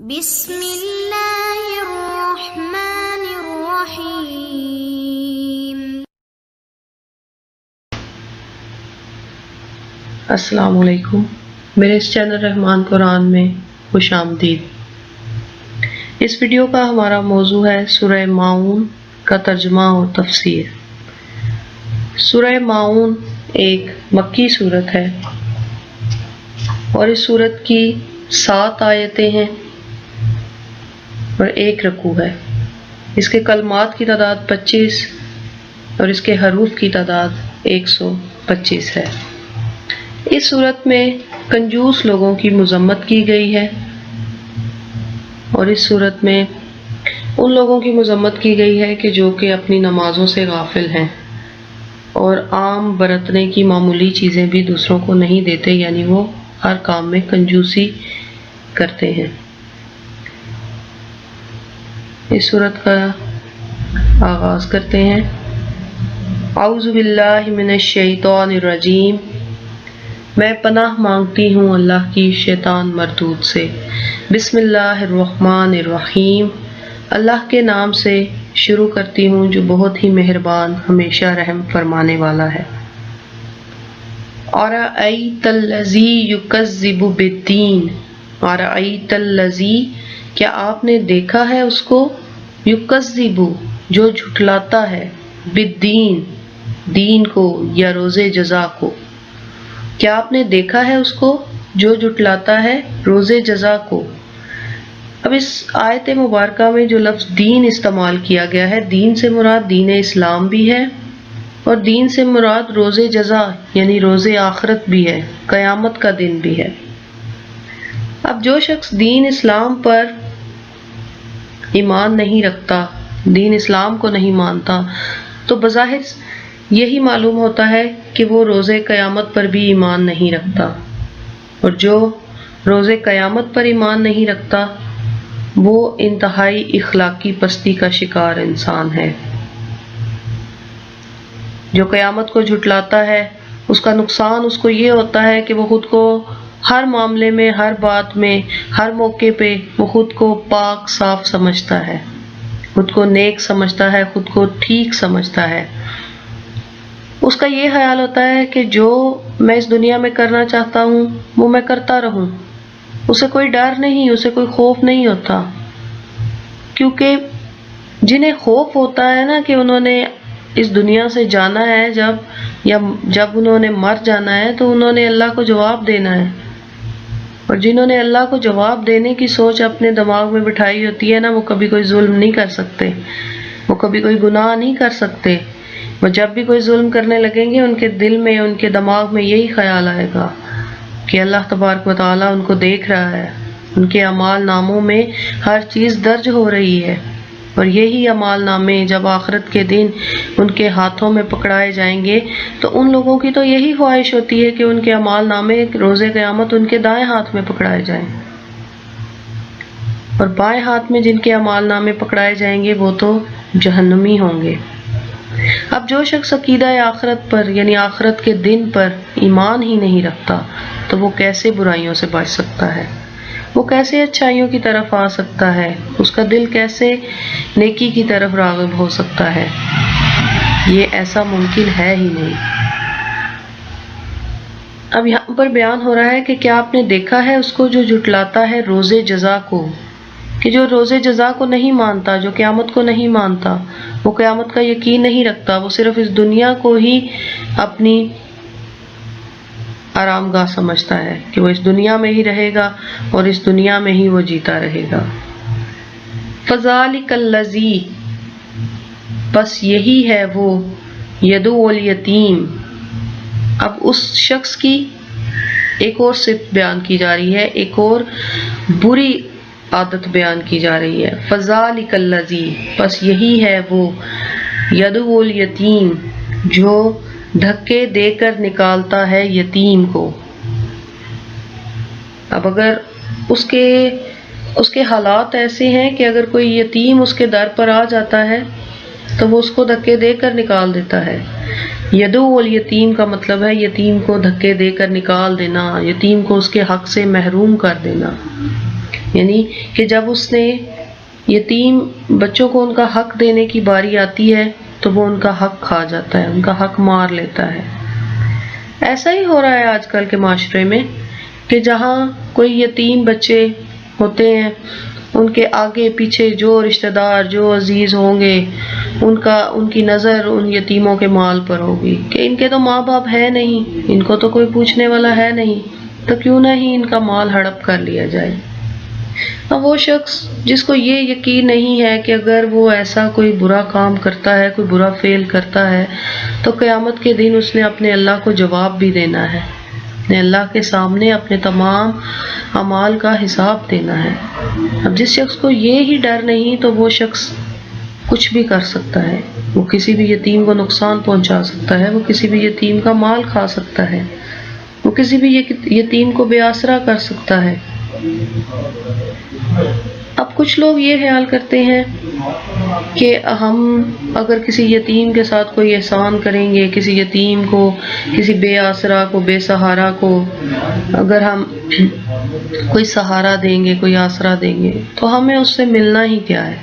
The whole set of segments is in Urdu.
بسم اللہ الرحمن الرحیم۔ السلام علیکم، میرے اس چینل رحمان قرآن میں خوش آمدید۔ اس ویڈیو کا ہمارا موضوع ہے سورہ ماعون کا ترجمہ اور تفسیر۔ سورہ ماعون ایک مکی سورت ہے اور اس سورت کی 7 آیتیں ہیں اور 1 رکوع ہے۔ اس کے کلمات کی تعداد 25 اور اس کے حروف کی تعداد 125 ہے۔ اس صورت میں کنجوس لوگوں کی مذمت کی گئی ہے اور اس صورت میں ان لوگوں کی مذمت کی گئی ہے کہ جو کہ اپنی نمازوں سے غافل ہیں اور عام برتنے کی معمولی چیزیں بھی دوسروں کو نہیں دیتے، یعنی وہ ہر کام میں کنجوسی کرتے ہیں۔ اس صورت کا آغاز کرتے ہیں۔ اعوذ باللہ من الشیطان الرجیم، میں پناہ مانگتی ہوں اللہ کی شیطان مردود سے۔ بسم اللہ الرحمن الرحیم، اللہ کے نام سے شروع کرتی ہوں جو بہت ہی مہربان ہمیشہ رحم فرمانے والا ہے۔ ارأیت الذی یکذب بالدین، ارأیت الذی، کیا آپ نے دیکھا ہے اس کو، یکذب جو جھٹلاتا ہے، بالدین دین کو یا روز جزا کو، کیا آپ نے دیکھا ہے اس کو جو جھٹلاتا ہے روز جزا کو۔ اب اس آیت مبارکہ میں جو لفظ دین استعمال کیا گیا ہے، دین سے مراد دین اسلام بھی ہے اور دین سے مراد روز جزا یعنی روز آخرت بھی ہے، قیامت کا دن بھی ہے۔ اب جو شخص دین اسلام پر ایمان نہیں رکھتا، دین اسلام کو نہیں مانتا، تو بظاہر یہی معلوم ہوتا ہے کہ وہ روز قیامت پر بھی ایمان نہیں رکھتا، اور جو روز قیامت پر ایمان نہیں رکھتا وہ انتہائی اخلاقی پستی کا شکار انسان ہے۔ جو قیامت کو جھٹلاتا ہے اس کا نقصان اس کو یہ ہوتا ہے کہ وہ خود کو ہر معاملے میں، ہر بات میں، ہر موقع پہ وہ خود کو پاک صاف سمجھتا ہے، خود کو نیک سمجھتا ہے، خود کو ٹھیک سمجھتا ہے۔ اس کا یہ خیال ہوتا ہے کہ جو میں اس دنیا میں کرنا چاہتا ہوں وہ میں کرتا رہوں، اسے کوئی ڈر نہیں، اسے کوئی خوف نہیں ہوتا، کیونکہ جنہیں خوف ہوتا ہے نا کہ انہوں نے اس دنیا سے جانا ہے، جب انہوں نے مر جانا ہے تو انہوں نے اللہ کو جواب دینا ہے، اور جنہوں نے اللہ کو جواب دینے کی سوچ اپنے دماغ میں بٹھائی ہوتی ہے نا، وہ کبھی کوئی ظلم نہیں کر سکتے، وہ کبھی کوئی گناہ نہیں کر سکتے۔ وہ جب بھی کوئی ظلم کرنے لگیں گے ان کے دل میں، ان کے دماغ میں یہی خیال آئے گا کہ اللہ تبارک و تعالیٰ ان کو دیکھ رہا ہے، ان کے اعمال ناموں میں ہر چیز درج ہو رہی ہے، اور یہی اعمال نامے جب آخرت کے دن ان کے ہاتھوں میں پکڑائے جائیں گے تو ان لوگوں کی تو یہی خواہش ہوتی ہے کہ ان کے اعمال نامے روز قیامت ان کے دائیں ہاتھ میں پکڑائے جائیں، اور بائیں ہاتھ میں جن کے اعمال نامے پکڑائے جائیں گے وہ تو جہنمی ہوں گے۔ اب جو شخص عقیدہ آخرت پر یعنی آخرت کے دن پر ایمان ہی نہیں رکھتا تو وہ کیسے برائیوں سے بچ سکتا ہے، وہ کیسے اچھائیوں کی طرف آ سکتا ہے، اس کا دل کیسے نیکی کی طرف راغب ہو سکتا ہے، یہ ایسا ممکن ہے ہی نہیں۔ اب یہاں پر بیان ہو رہا ہے کہ کیا آپ نے دیکھا ہے اس کو جو جھٹلاتا ہے روز جزا کو، کہ جو روز جزا کو نہیں مانتا، جو قیامت کو نہیں مانتا، وہ قیامت کا یقین نہیں رکھتا، وہ صرف اس دنیا کو ہی اپنی آرام گاہ سمجھتا ہے کہ وہ اس دنیا میں ہی رہے گا اور اس دنیا میں ہی وہ جیتا رہے گا۔ فَذَلِكَ الَّذِي، بس یہی ہے وہ، یدعو الیتیم، اب اس شخص کی ایک اور صفت بیان کی جا رہی ہے، ایک اور بری عادت بیان کی جا رہی ہے۔ فَذَلِكَ الَّذِي، بس یہی ہے وہ، یدعو الیتیم، جو دھکے دے کر نکالتا ہے یتیم کو۔ اب اگر اس کے حالات ایسے ہیں کہ اگر کوئی یتیم اس کے در پر آ جاتا ہے تو وہ اس کو دھکے دے کر نکال دیتا ہے۔ یدعو الیتیم کا مطلب ہے یتیم کو دھکے دے کر نکال دینا، یتیم کو اس کے حق سے محروم کر دینا۔ یعنی کہ جب اس نے یتیم بچوں کو ان کا حق دینے کی باری آتی ہے تو وہ ان کا حق کھا جاتا ہے، ان کا حق مار لیتا ہے۔ ایسا ہی ہو رہا ہے آج کل کے معاشرے میں کہ جہاں کوئی یتیم بچے ہوتے ہیں، ان کے آگے پیچھے جو رشتہ دار، جو عزیز ہوں گے، ان کی نظر ان یتیموں کے مال پر ہوگی کہ ان کے تو ماں باپ ہے نہیں، ان کو تو کوئی پوچھنے والا ہے نہیں، تو کیوں نہ ہی ان کا مال ہڑپ کر لیا جائے۔ اب وہ شخص جس کو یہ یقین نہیں ہے کہ اگر وہ ایسا کوئی برا کام کرتا ہے، کوئی برا فعل کرتا ہے، تو قیامت کے دن اس نے اپنے اللہ کو جواب بھی دینا ہے، اپنے اللہ کے سامنے اپنے تمام اعمال کا حساب دینا ہے۔ اب جس شخص کو یہ ہی ڈر نہیں تو وہ شخص کچھ بھی کر سکتا ہے، وہ کسی بھی یتیم کو نقصان پہنچا سکتا ہے، وہ کسی بھی یتیم کا مال کھا سکتا ہے، وہ کسی بھی یتیم کو بے آسرا کر سکتا ہے۔ اب کچھ لوگ یہ خیال کرتے ہیں کہ ہم اگر کسی یتیم کے ساتھ کوئی احسان کریں گے، کسی یتیم کو، کسی بے آسرا کو، بے سہارا کو اگر ہم کوئی سہارا دیں گے، کوئی آسرا دیں گے، تو ہمیں اس سے ملنا ہی کیا ہے؟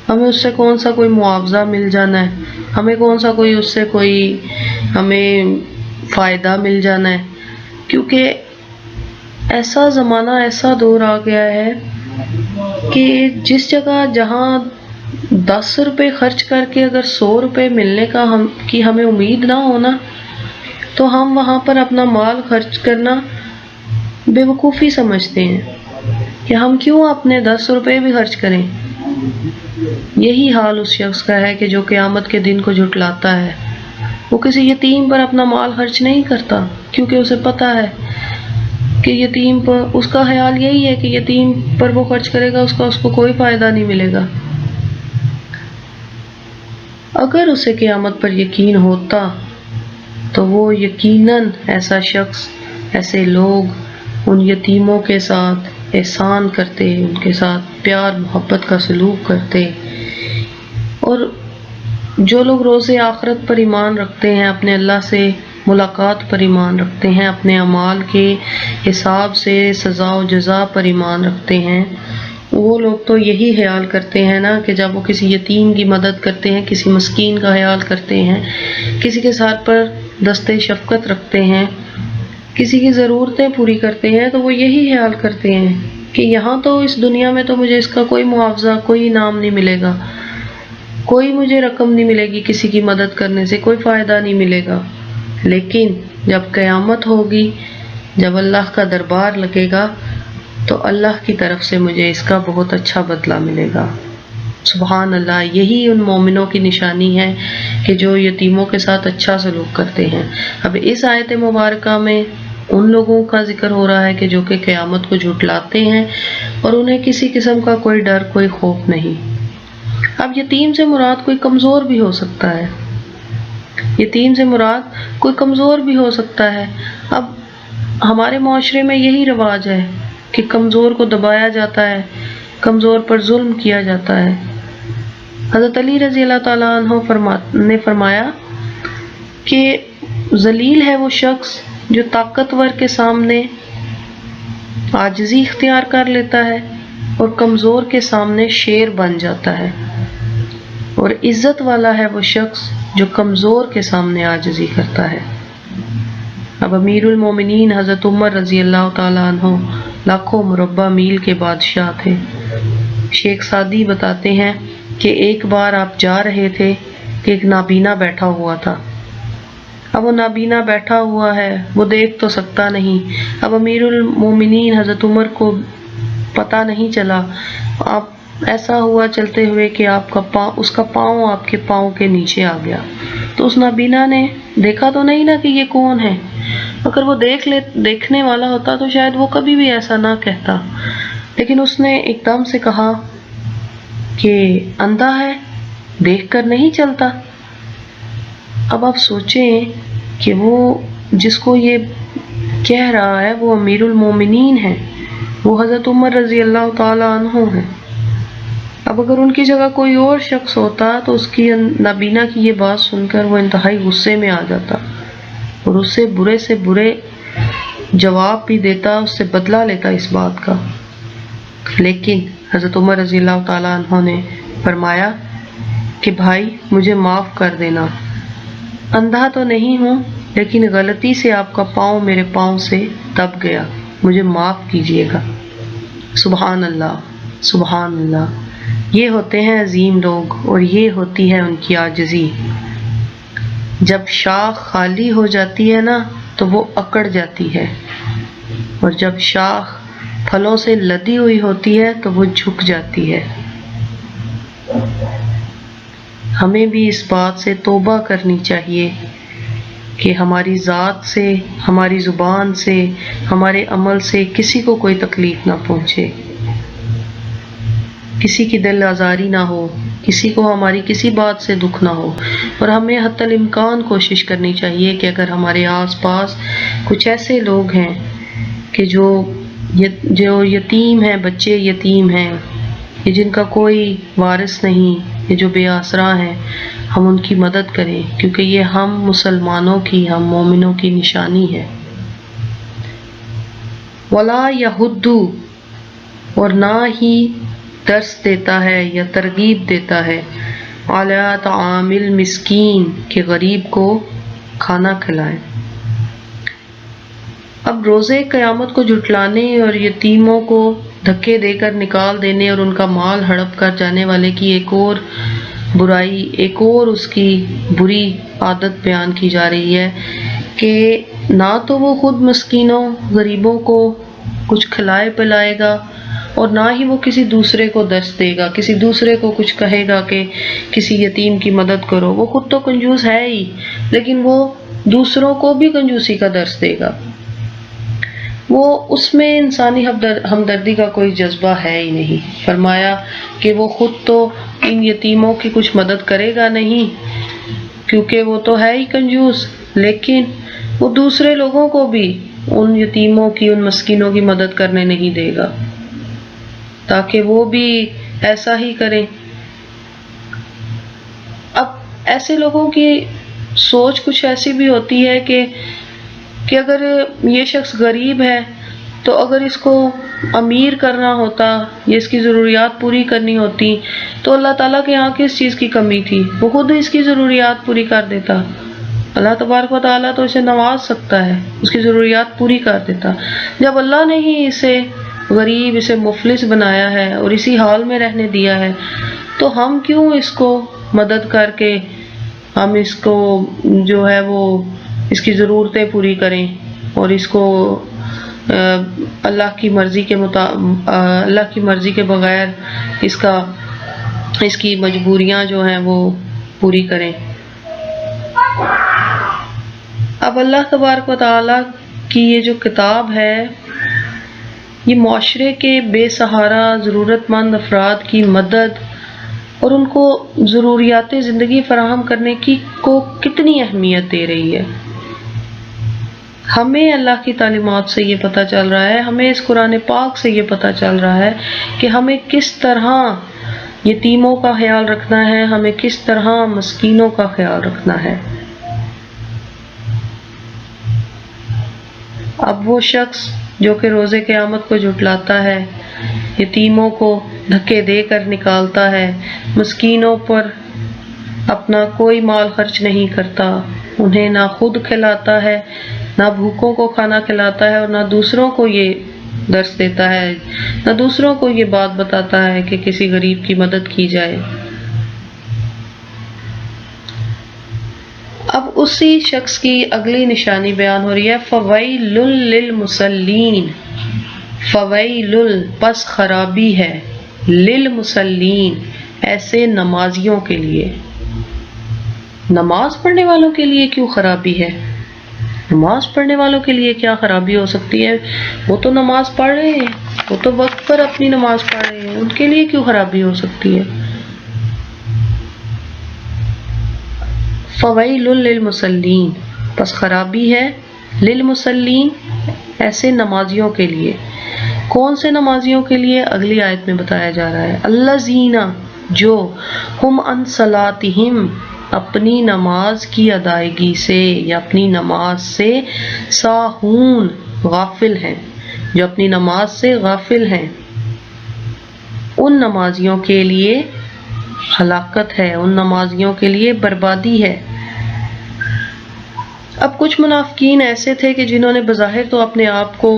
ہمیں اس سے کون سا کوئی معاوضہ مل جانا ہے؟ ہمیں کون سا کوئی اس سے کوئی ہمیں فائدہ مل جانا ہے؟ کیونکہ ایسا زمانہ، ایسا دور آ گیا ہے کہ جس جگہ جہاں 10 روپے خرچ کر کے اگر 100 روپے ملنے کی ہمیں امید نہ ہونا، تو ہم وہاں پر اپنا مال خرچ کرنا بے وقوفی سمجھتے ہیں کہ ہم کیوں اپنے 10 روپے بھی خرچ کریں۔ یہی حال اس شخص کا ہے کہ جو قیامت کے دن کو جھٹلاتا ہے۔ وہ کسی یتیم پر اپنا مال خرچ نہیں کرتا، کیونکہ اسے پتہ ہے کہ یتیم پر، اس کا خیال یہی ہے کہ یتیم پر وہ خرچ کرے گا، اس کو کوئی فائدہ نہیں ملے گا۔ اگر اسے قیامت پر یقین ہوتا تو وہ یقیناً ایسا شخص، ایسے لوگ ان یتیموں کے ساتھ احسان کرتے، ان کے ساتھ پیار محبت کا سلوک کرتے، اور جو لوگ روز آخرت پر ایمان رکھتے ہیں، اپنے اللہ سے ملاقات پر ایمان رکھتے ہیں، اپنے اعمال کے حساب سے سزا و جزا پر ایمان رکھتے ہیں، وہ لوگ تو یہی خیال کرتے ہیں نا کہ جب وہ کسی یتیم کی مدد کرتے ہیں، کسی مسکین کا خیال کرتے ہیں، کسی کے ساتھ پر دستے شفقت رکھتے ہیں، کسی کی ضرورتیں پوری کرتے ہیں، تو وہ یہی خیال کرتے ہیں کہ یہاں تو اس دنیا میں تو مجھے اس کا کوئی معاوضہ، کوئی انعام نہیں ملے گا، کوئی مجھے رقم نہیں ملے گی، کسی کی مدد کرنے سے کوئی فائدہ نہیں ملے گا، لیکن جب قیامت ہوگی، جب اللہ کا دربار لگے گا، تو اللہ کی طرف سے مجھے اس کا بہت اچھا بدلہ ملے گا۔ سبحان اللہ، یہی ان مومنوں کی نشانی ہے کہ جو یتیموں کے ساتھ اچھا سلوک کرتے ہیں۔ اب اس آیت مبارکہ میں ان لوگوں کا ذکر ہو رہا ہے کہ جو کہ قیامت کو جھٹلاتے ہیں اور انہیں کسی قسم کا کوئی ڈر، کوئی خوف نہیں۔ اب یتیم سے مراد کوئی کمزور بھی ہو سکتا ہے، یتیم سے مراد کوئی کمزور بھی ہو سکتا ہے۔ اب ہمارے معاشرے میں یہی رواج ہے کہ کمزور کو دبایا جاتا ہے، کمزور پر ظلم کیا جاتا ہے۔ حضرت علی رضی اللہ تعالیٰ عنہ نے فرمایا کہ ذلیل ہے وہ شخص جو طاقتور کے سامنے عاجزی اختیار کر لیتا ہے اور کمزور کے سامنے شیر بن جاتا ہے، اور عزت والا ہے وہ شخص جو کمزور کے سامنے عاجزی کرتا ہے۔ اب امیر المومنین حضرت عمر رضی اللہ تعالیٰ عنہ لاکھوں مربع میل کے بادشاہ تھے۔ شیخ سعدی بتاتے ہیں کہ ایک بار آپ جا رہے تھے کہ ایک نابینا بیٹھا ہوا تھا۔ اب وہ نابینا بیٹھا ہوا ہے، وہ دیکھ تو سکتا نہیں۔ اب امیر المومنین حضرت عمر کو پتہ نہیں چلا، آپ ایسا ہوا چلتے ہوئے کہ اس کا پاؤں آپ کے پاؤں کے نیچے آ گیا۔ تو اس نابینا نے دیکھا تو نہیں نا کہ یہ کون ہے، اگر وہ دیکھنے والا ہوتا تو شاید وہ کبھی بھی ایسا نہ کہتا، لیکن اس نے ایک دم سے کہا کہ اندھا ہے، دیکھ کر نہیں چلتا۔ اب آپ سوچیں کہ وہ جس کو یہ کہہ رہا ہے وہ امیر المومنین ہے، وہ حضرت عمر رضی اللہ تعالیٰ عنہ ہے۔ اب اگر ان کی جگہ کوئی اور شخص ہوتا تو اس کی نابینا کی یہ بات سن کر وہ انتہائی غصے میں آ جاتا اور اس سے برے سے برے جواب بھی دیتا، اس سے بدلہ لیتا اس بات کا۔ لیکن حضرت عمر رضی اللہ تعالیٰ عنہ نے فرمایا کہ بھائی مجھے معاف کر دینا، اندھا تو نہیں ہوں لیکن غلطی سے آپ کا پاؤں میرے پاؤں سے دب گیا، مجھے معاف کیجیے گا۔ سبحان اللہ، سبحان اللہ۔ یہ ہوتے ہیں عظیم لوگ اور یہ ہوتی ہے ان کی عاجزی۔ جب شاخ خالی ہو جاتی ہے نا تو وہ اکڑ جاتی ہے، اور جب شاخ پھلوں سے لدی ہوئی ہوتی ہے تو وہ جھک جاتی ہے۔ ہمیں بھی اس بات سے توبہ کرنی چاہیے کہ ہماری ذات سے، ہماری زبان سے، ہمارے عمل سے کسی کو کوئی تکلیف نہ پہنچے، کسی کی دل آزاری نہ ہو، کسی کو ہماری کسی بات سے دکھ نہ ہو۔ اور ہمیں حتی الامکان کوشش کرنی چاہیے کہ اگر ہمارے آس پاس کچھ ایسے لوگ ہیں کہ جو یتیم ہیں، بچے یتیم ہیں، یا جن کا کوئی وارث نہیں، یا جو بے آسرا ہیں، ہم ان کی مدد کریں، کیونکہ یہ ہم مسلمانوں کی، ہم مومنوں کی نشانی ہے۔ وَلَا يَحُضُّ، اور نہ ہی درس دیتا ہے یا ترغیب دیتا ہے، عَلَىٰ طَعَامِ الْمِسْكِين، کہ غریب کو کھانا کھلائیں۔ اب روزے قیامت کو جھٹلانے اور یتیموں کو دھکے دے کر نکال دینے اور ان کا مال ہڑپ کر جانے والے کی ایک اور برائی، ایک اور اس کی بری عادت بیان کی جا رہی ہے کہ نہ تو وہ خود مسکینوں، غریبوں کو کچھ کھلائے پلائے گا، اور نہ ہی وہ کسی دوسرے کو درس دے گا، کسی دوسرے کو کچھ کہے گا کہ کسی یتیم کی مدد کرو۔ وہ خود تو کنجوس ہے ہی، لیکن وہ دوسروں کو بھی کنجوسی کا درس دے گا۔ وہ اس میں انسانی ہمدردی کا کوئی جذبہ ہے ہی نہیں۔ فرمایا کہ وہ خود تو ان یتیموں کی کچھ مدد کرے گا نہیں، کیونکہ وہ تو ہے ہی کنجوس، لیکن وہ دوسرے لوگوں کو بھی ان یتیموں کی، ان مسکینوں کی مدد کرنے نہیں دے گا، تاکہ وہ بھی ایسا ہی کریں۔ اب ایسے لوگوں کی سوچ کچھ ایسی بھی ہوتی ہے کہ اگر یہ شخص غریب ہے تو اگر اس کو امیر کرنا ہوتا یا اس کی ضروریات پوری کرنی ہوتی تو اللہ تعالیٰ کے یہاں کس چیز کی کمی تھی؟ وہ خود اس کی ضروریات پوری کر دیتا۔ اللہ تبارک و تعالیٰ تو اسے نواز سکتا ہے، اس کی ضروریات پوری کر دیتا۔ جب اللہ نے ہی اسے غریب، اسے مفلس بنایا ہے اور اسی حال میں رہنے دیا ہے، تو ہم کیوں اس کو مدد کر کے ہم اس کو جو ہے وہ اس کی ضرورتیں پوری کریں اور اس کو اللہ کی مرضی کے بغیر اس کی مجبوریاں جو ہیں وہ پوری کریں۔ اب اللہ تبارک و تعالیٰ کی یہ جو کتاب ہے، یہ معاشرے کے بے سہارا ضرورت مند افراد کی مدد اور ان کو ضروریات زندگی فراہم کرنے کو کتنی اہمیت دے رہی ہے۔ ہمیں اللہ کی تعلیمات سے یہ پتہ چل رہا ہے، ہمیں اس قرآن پاک سے یہ پتہ چل رہا ہے کہ ہمیں کس طرح یتیموں کا خیال رکھنا ہے، ہمیں کس طرح مسکینوں کا خیال رکھنا ہے۔ اب وہ شخص جو کہ روز قیامت کو جھٹلاتا ہے، یتیموں کو دھکے دے کر نکالتا ہے، مسکینوں پر اپنا کوئی مال خرچ نہیں کرتا، انہیں نہ خود کھلاتا ہے، نہ بھوکوں کو کھانا کھلاتا ہے، اور نہ دوسروں کو یہ درس دیتا ہے، نہ دوسروں کو یہ بات بتاتا ہے کہ کسی غریب کی مدد کی جائے۔ اب اسی شخص کی اگلی نشانی بیان ہو رہی ہے، فویل للمصلین، فویل پس خرابی ہے، للمصلین ایسے نمازیوں کے لیے۔ نماز پڑھنے والوں کے لیے کیوں خرابی ہے؟ نماز پڑھنے والوں کے لیے کیا خرابی ہو سکتی ہے؟ وہ تو نماز پڑھ رہے ہیں، وہ تو وقت پر اپنی نماز پڑھ رہے ہیں، ان کے لیے کیوں خرابی ہو سکتی ہے؟ فویل للمصلین، پس خرابی ہے للمصلین ایسے نمازیوں کے لیے۔ کون سے نمازیوں کے لیے؟ اگلی آیت میں بتایا جا رہا ہے، الذین، جو ہم عن صلاتہم، اپنی نماز کی ادائیگی سے یا اپنی نماز سے، ساہون، غافل ہیں، جو اپنی نماز سے غافل ہیں۔ ان نمازیوں کے لیے ہلاکت ہے، ان نمازیوں کے لیے بربادی ہے۔ اب کچھ منافقین ایسے تھے کہ جنہوں نے بظاہر تو اپنے آپ کو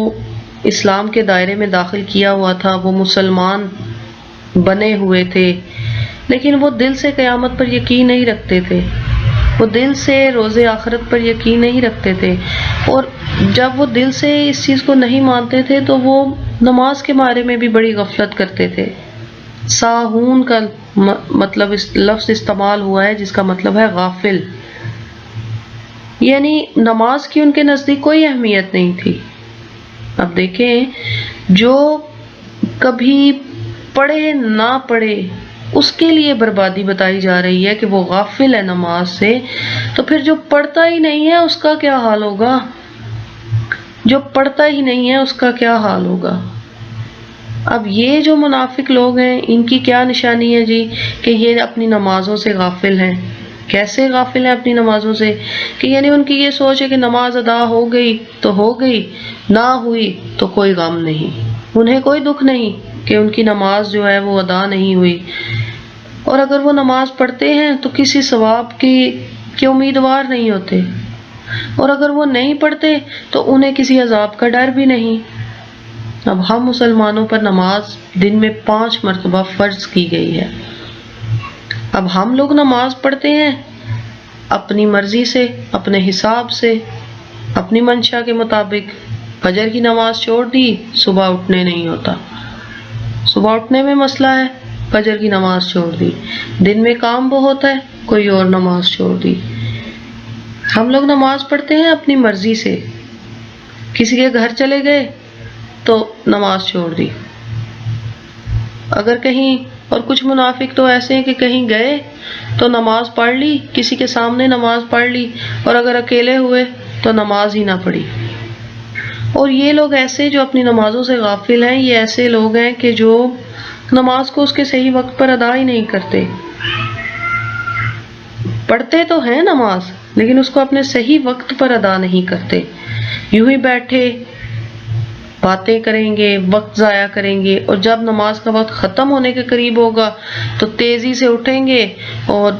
اسلام کے دائرے میں داخل کیا ہوا تھا، وہ مسلمان بنے ہوئے تھے، لیکن وہ دل سے قیامت پر یقین نہیں رکھتے تھے، وہ دل سے روز آخرت پر یقین نہیں رکھتے تھے، اور جب وہ دل سے اس چیز کو نہیں مانتے تھے تو وہ نماز کے بارے میں بھی بڑی غفلت کرتے تھے۔ ساہون کا مطلب اس لفظ استعمال ہوا ہے جس کا مطلب ہے غافل، یعنی نماز کی ان کے نزدیک کوئی اہمیت نہیں تھی۔ اب دیکھیں، جو کبھی پڑھے نہ پڑھے اس کے لیے بربادی بتائی جا رہی ہے کہ وہ غافل ہے نماز سے، تو پھر جو پڑھتا ہی نہیں ہے اس کا کیا حال ہوگا؟ جو پڑھتا ہی نہیں ہے اس کا کیا حال ہوگا؟ اب یہ جو منافق لوگ ہیں ان کی کیا نشانی ہے جی؟ کہ یہ اپنی نمازوں سے غافل ہیں۔ کیسے غافل ہیں اپنی نمازوں سے؟ کہ یعنی ان کی یہ سوچ ہے کہ نماز ادا ہو گئی تو ہو گئی، نہ ہوئی تو کوئی غم نہیں، انہیں کوئی دکھ نہیں کہ ان کی نماز جو ہے وہ ادا نہیں ہوئی، اور اگر وہ نماز پڑھتے ہیں تو کسی ثواب کی امیدوار نہیں ہوتے، اور اگر وہ نہیں پڑھتے تو انہیں کسی عذاب کا ڈر بھی نہیں۔ اب ہم مسلمانوں پر نماز دن میں 5 مرتبہ فرض کی گئی ہے۔ اب ہم لوگ نماز پڑھتے ہیں اپنی مرضی سے، اپنے حساب سے، اپنی منشا کے مطابق۔ فجر کی نماز چھوڑ دی، صبح اٹھنے نہیں ہوتا، صبح اٹھنے میں مسئلہ ہے، فجر کی نماز چھوڑ دی۔ دن میں کام بہت ہے، کوئی اور نماز چھوڑ دی۔ ہم لوگ نماز پڑھتے ہیں اپنی مرضی سے، کسی کے گھر چلے گئے تو نماز چھوڑ دی۔ اگر کہیں، اور کچھ منافق تو ایسے ہیں کہ کہیں گئے تو نماز پڑھ لی، کسی کے سامنے نماز پڑھ لی، اور اگر اکیلے ہوئے تو نماز ہی نہ پڑھی۔ اور یہ لوگ ایسے جو اپنی نمازوں سے غافل ہیں، یہ ایسے لوگ ہیں کہ جو نماز کو اس کے صحیح وقت پر ادا ہی نہیں کرتے۔ پڑھتے تو ہیں نماز لیکن اس کو اپنے صحیح وقت پر ادا نہیں کرتے، یوں ہی بیٹھے باتیں کریں گے، وقت ضائع کریں گے، اور جب نماز کا وقت ختم ہونے کے قریب ہوگا تو تیزی سے اٹھیں گے اور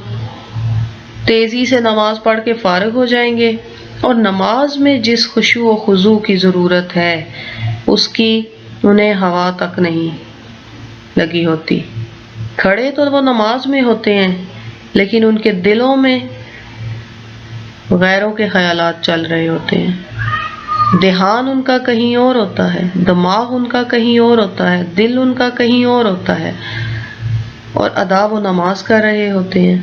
تیزی سے نماز پڑھ کے فارغ ہو جائیں گے، اور نماز میں جس خشوع و خضوع کی ضرورت ہے اس کی انہیں ہوا تک نہیں لگی ہوتی۔ کھڑے تو وہ نماز میں ہوتے ہیں لیکن ان کے دلوں میں غیروں کے خیالات چل رہے ہوتے ہیں، دھیان ان کا کہیں اور ہوتا ہے، دماغ ان کا کہیں اور ہوتا ہے، دل ان کا کہیں اور ہوتا ہے، اور ادا وہ نماز کر رہے ہوتے ہیں۔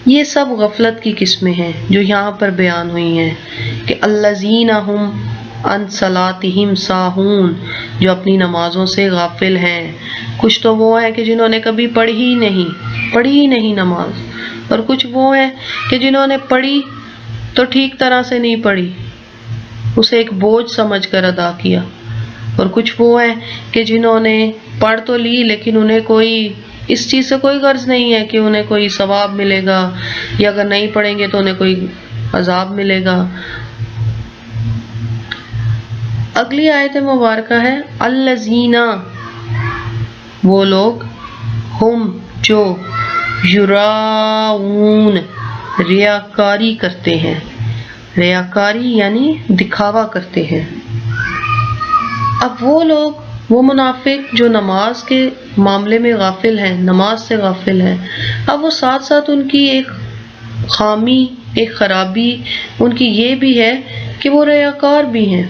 یہ سب غفلت کی قسمیں ہیں جو یہاں پر بیان ہوئی ہیں کہ الذین ہم عن صلاتہم ساہون، جو اپنی نمازوں سے غافل ہیں۔ کچھ تو وہ ہیں کہ جنہوں نے کبھی پڑھی ہی نہیں نماز، اور کچھ وہ ہیں کہ جنہوں نے پڑھی تو ٹھیک طرح سے نہیں پڑھی، اسے ایک بوجھ سمجھ کر ادا کیا، اور کچھ وہ ہیں کہ جنہوں نے پڑھ تو لی لیکن انہیں کوئی اس چیز سے کوئی غرض نہیں ہے کہ انہیں کوئی ثواب ملے گا، یا اگر نہیں پڑھیں گے تو انہیں کوئی عذاب ملے گا۔ اگلی آیت مبارکہ ہے الذین، وہ لوگ، ہم جو، یراؤن، ریاکاری کرتے ہیں، ریاکاری یعنی دکھاوا کرتے ہیں۔ اب وہ لوگ، وہ منافق جو نماز کے معاملے میں غافل ہیں، نماز سے غافل ہیں، اب وہ ساتھ ساتھ ان کی ایک خامی، ایک خرابی ان کی یہ بھی ہے کہ وہ ریاکار بھی ہیں۔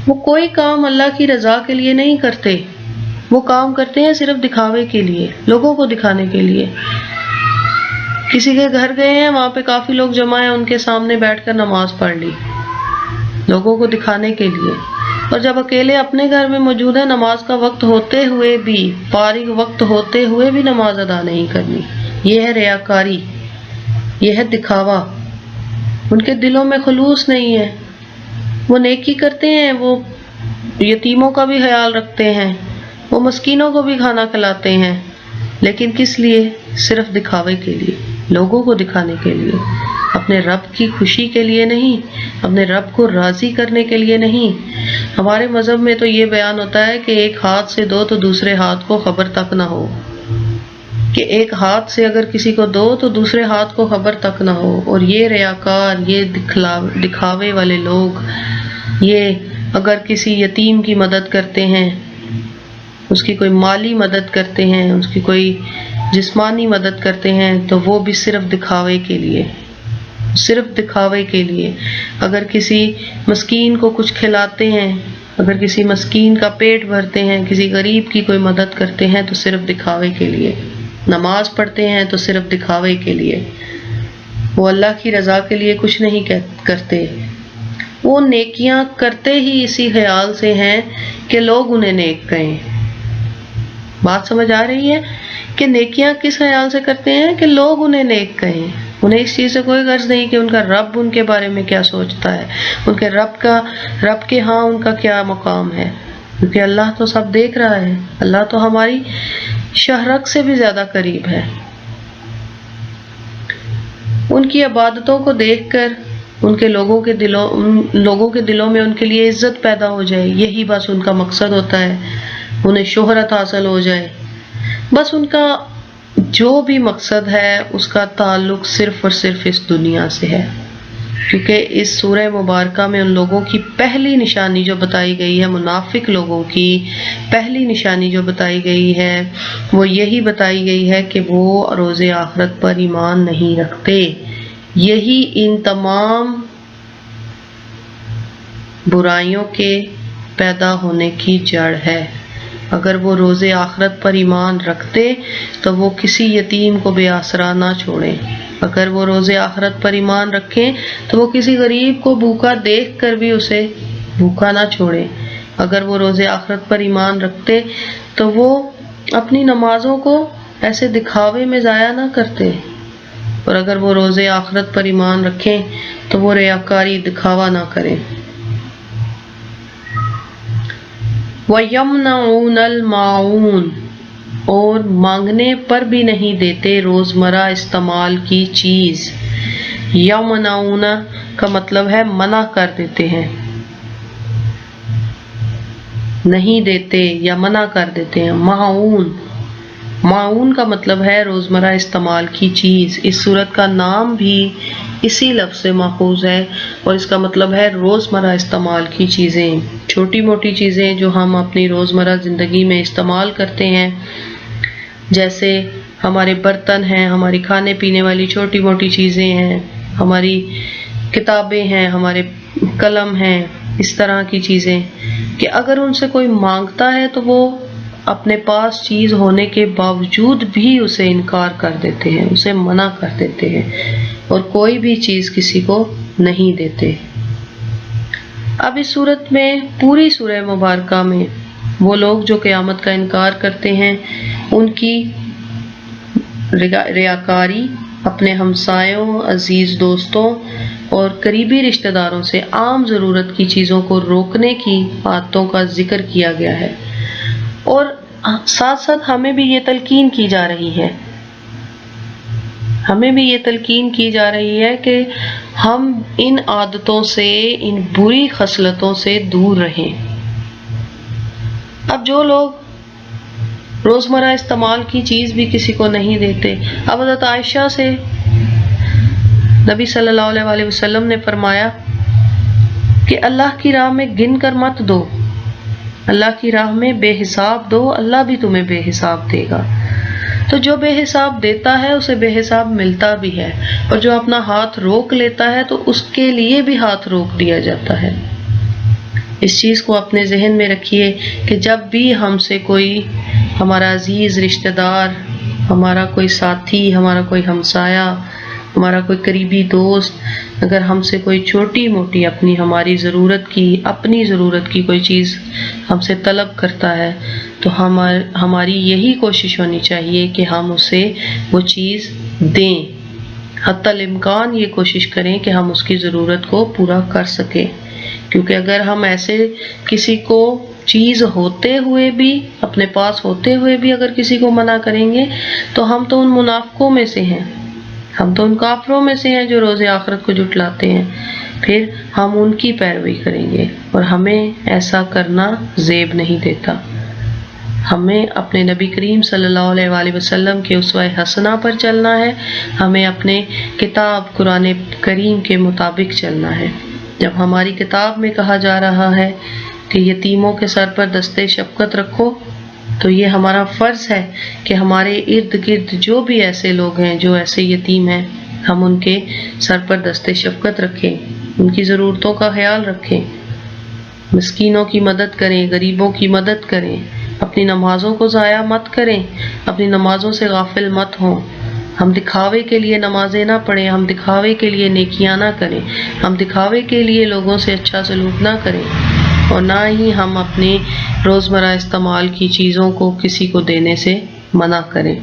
وہ کوئی کام اللہ کی رضا کے لیے نہیں کرتے، وہ کام کرتے ہیں صرف دکھاوے کے لیے، لوگوں کو دکھانے کے لیے۔ کسی کے گھر گئے ہیں، وہاں پہ کافی لوگ جمع ہیں، ان کے سامنے بیٹھ کر نماز پڑھ لی لوگوں کو دکھانے کے لیے، اور جب اکیلے اپنے گھر میں موجود ہیں، نماز کا وقت ہوتے ہوئے بھی، فارغ وقت ہوتے ہوئے بھی نماز ادا نہیں کرنی۔ یہ ہے ریاکاری، یہ ہے دکھاوا۔ ان کے دلوں میں خلوص نہیں ہے، وہ نیکی کرتے ہیں، وہ یتیموں کا بھی خیال رکھتے ہیں، وہ مسکینوں کو بھی کھانا کھلاتے ہیں، لیکن کس لیے؟ صرف دکھاوے کے لیے۔ لوگوں کو دکھانے کے لیے، اپنے رب کی خوشی کے لیے نہیں، اپنے رب کو راضی کرنے کے لیے نہیں۔ ہمارے مذہب میں تو یہ بیان ہوتا ہے کہ ایک ہاتھ سے دو تو دوسرے ہاتھ کو خبر تک نہ ہو، کہ ایک ہاتھ سے اگر کسی کو دو تو دوسرے ہاتھ کو خبر تک نہ ہو۔ اور یہ ریاکار، یہ دکھاوے والے لوگ، یہ اگر کسی یتیم کی مدد کرتے ہیں، اس کی کوئی مالی مدد کرتے ہیں، اس کی کوئی جسمانی مدد کرتے ہیں، تو وہ بھی صرف دکھاوے کے لیے، صرف دکھاوے کے لیے۔ اگر کسی مسکین کو کچھ کھلاتے ہیں، اگر کسی مسکین کا پیٹ بھرتے ہیں، کسی غریب کی کوئی مدد کرتے ہیں تو صرف دکھاوے کے لیے۔ نماز پڑھتے ہیں تو صرف دکھاوے کے لیے، وہ اللہ کی رضا کے لیے کچھ نہیں کرتے۔ وہ نیکیاں کرتے ہی اسی خیال سے ہیں کہ لوگ انہیں نیک کہیں۔ بات سمجھ آ رہی ہے کہ نیکیاں کس خیال سے کرتے ہیں؟ کہ لوگ انہیں نیک کہیں۔ انہیں اس چیز سے کوئی غرض نہیں کہ ان کا رب ان کے بارے میں کیا سوچتا ہے، ان کے رب کے ہاں ان کا کیا مقام ہے، کیونکہ اللہ تو سب دیکھ رہا ہے۔ اللہ تو ہماری شہرک سے بھی زیادہ قریب ہے۔ ان کی عبادتوں کو دیکھ کر ان لوگوں کے دلوں میں ان کے لیے عزت پیدا ہو جائے، یہی بس ان کا مقصد ہوتا ہے، انہیں شہرت حاصل ہو جائے۔ بس ان کا جو بھی مقصد ہے اس کا تعلق صرف اور صرف اس دنیا سے ہے، کیونکہ اس سورہ مبارکہ میں ان لوگوں کی پہلی نشانی جو بتائی گئی ہے، منافق لوگوں کی پہلی نشانی جو بتائی گئی ہے وہ یہی بتائی گئی ہے کہ وہ روز آخرت پر ایمان نہیں رکھتے۔ یہی ان تمام برائیوں کے پیدا ہونے کی جڑ ہے۔ اگر وہ روز آخرت پر ایمان رکھتے تو وہ کسی یتیم کو بے آسرا نہ چھوڑیں۔ اگر وہ روز آخرت پر ایمان رکھیں تو وہ کسی غریب کو بھوکا دیکھ کر بھی اسے بھوکا نہ چھوڑیں۔ اگر وہ روز آخرت پر ایمان رکھتے تو وہ اپنی نمازوں کو ایسے دکھاوے میں ضائع نہ کرتے، اور اگر وہ روز آخرت پر ایمان رکھیں تو وہ ریاکاری، دکھاوا نہ کریں۔ وَيَمْنَعُونَ الْمَاعُونَ، اور مانگنے پر بھی نہیں دیتے روزمرہ استعمال کی چیز۔ یمنعون کا مطلب ہے منع کر دیتے ہیں، نہیں دیتے یا منع کر دیتے ہیں۔ معون کا مطلب ہے روزمرہ استعمال کی چیز۔ اس سورت کا نام بھی اسی لفظ سے ماخوذ ہے، اور اس کا مطلب ہے روزمرہ استعمال کی چیزیں، چھوٹی موٹی چیزیں جو ہم اپنی روزمرہ زندگی میں استعمال کرتے ہیں، جیسے ہمارے برتن ہیں، ہماری کھانے پینے والی چھوٹی موٹی چیزیں ہیں، ہماری کتابیں ہیں، ہمارے قلم ہیں، اس طرح کی چیزیں، کہ اگر ان سے کوئی مانگتا ہے تو وہ اپنے پاس چیز ہونے کے باوجود بھی اسے انکار کر دیتے ہیں، اسے منع کر دیتے ہیں، اور کوئی بھی چیز کسی کو نہیں دیتے۔ اب اس صورت میں، پوری سورہ مبارکہ میں، وہ لوگ جو قیامت کا انکار کرتے ہیں ان کی ریاکاری اپنے ہمسایوں، عزیز دوستوں اور قریبی رشتہ داروں سے عام ضرورت کی چیزوں کو روکنے کی عادتوں کا ذکر کیا گیا ہے، اور ساتھ ساتھ ہمیں بھی یہ تلقین کی جا رہی ہے، ہمیں بھی یہ تلقین کی جا رہی ہے کہ ہم ان عادتوں سے، ان بری خصلتوں سے دور رہیں۔ اب جو لوگ روزمرہ استعمال کی چیز بھی کسی کو نہیں دیتے، اب حضرت عائشہ سے نبی صلی اللہ علیہ وسلم نے فرمایا کہ اللہ کی راہ میں گن کر مت دو، اللہ کی راہ میں بے حساب دو، اللہ بھی تمہیں بے حساب دے گا۔ تو جو بے حساب دیتا ہے اسے بے حساب ملتا بھی ہے، اور جو اپنا ہاتھ روک لیتا ہے تو اس کے لیے بھی ہاتھ روک دیا جاتا ہے۔ اس چیز کو اپنے ذہن میں رکھیے کہ جب بھی ہم سے کوئی، ہمارا عزیز رشتہ دار، ہمارا کوئی ساتھی، ہمارا کوئی ہمسایہ، ہمارا کوئی قریبی دوست اگر ہم سے کوئی چھوٹی موٹی ہماری ضرورت کی، اپنی ضرورت کی کوئی چیز ہم سے طلب کرتا ہے تو ہماری یہی کوشش ہونی چاہیے کہ ہم اسے وہ چیز دیں، حتی الامکان یہ کوشش کریں کہ ہم اس کی ضرورت کو پورا کر سکیں، کیونکہ اگر ہم ایسے کسی کو چیز ہوتے ہوئے بھی، اپنے پاس ہوتے ہوئے بھی اگر کسی کو منع کریں گے تو ہم تو ان منافقوں میں سے ہیں، ہم تو ان کافروں میں سے ہیں جو روز آخرت کو جھٹلاتے ہیں، پھر ہم ان کی پیروی کریں گے اور ہمیں ایسا کرنا زیب نہیں دیتا۔ ہمیں اپنے نبی کریم صلی اللہ علیہ وآلہ وسلم کے اسوہ حسنہ پر چلنا ہے، ہمیں اپنے کتاب قرآن کریم کے مطابق چلنا ہے۔ جب ہماری کتاب میں کہا جا رہا ہے کہ یتیموں کے سر پر دستے شفقت رکھو، تو یہ ہمارا فرض ہے کہ ہمارے ارد گرد جو بھی ایسے لوگ ہیں جو ایسے یتیم ہیں، ہم ان کے سر پر دستے شفقت رکھیں، ان کی ضرورتوں کا خیال رکھیں، مسکینوں کی مدد کریں، غریبوں کی مدد کریں، اپنی نمازوں کو ضائع مت کریں، اپنی نمازوں سے غافل مت ہوں۔ ہم دکھاوے کے لیے نمازیں نہ پڑھیں، ہم دکھاوے کے لیے نیکیاں نہ کریں، ہم دکھاوے کے لیے لوگوں سے اچھا سلوک نہ کریں، اور نہ ہی ہم اپنے روزمرہ استعمال کی چیزوں کو کسی کو دینے سے منع کریں۔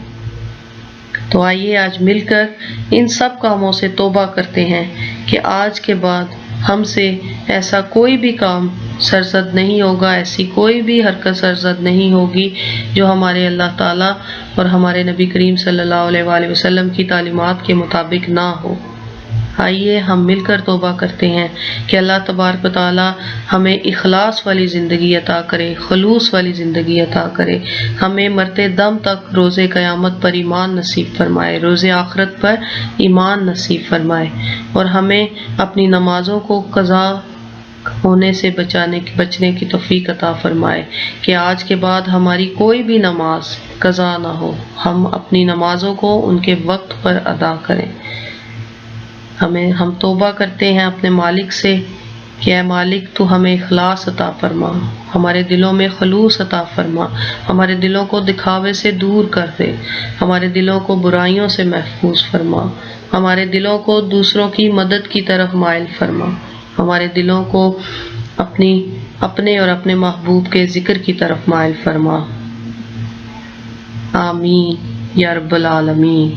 تو آئیے آج مل کر ان سب کاموں سے توبہ کرتے ہیں کہ آج کے بعد ہم سے ایسا کوئی بھی کام سرزد نہیں ہوگا، ایسی کوئی بھی حرکت سرزد نہیں ہوگی جو ہمارے اللہ تعالیٰ اور ہمارے نبی کریم صلی اللہ علیہ وآلہ وسلم کی تعلیمات کے مطابق نہ ہو۔ آئیے ہم مل کر توبہ کرتے ہیں کہ اللہ تبارک و تعالیٰ ہمیں اخلاص والی زندگی عطا کرے، خلوص والی زندگی عطا کرے، ہمیں مرتے دم تک روز قیامت پر ایمان نصیب فرمائے، روز آخرت پر ایمان نصیب فرمائے، اور ہمیں اپنی نمازوں کو قضا ہونے سے بچنے کی توفیق عطا فرمائے کہ آج کے بعد ہماری کوئی بھی نماز قضا نہ ہو، ہم اپنی نمازوں کو ان کے وقت پر ادا کریں۔ ہم توبہ کرتے ہیں اپنے مالک سے کہ اے مالک تو ہمیں اخلاص عطا فرما، ہمارے دلوں میں خلوص عطا فرما، ہمارے دلوں کو دکھاوے سے دور کر دے، ہمارے دلوں کو برائیوں سے محفوظ فرما، ہمارے دلوں کو دوسروں کی مدد کی طرف مائل فرما، ہمارے دلوں کو اپنے اور اپنے محبوب کے ذکر کی طرف مائل فرما۔ آمین یا رب العالمین۔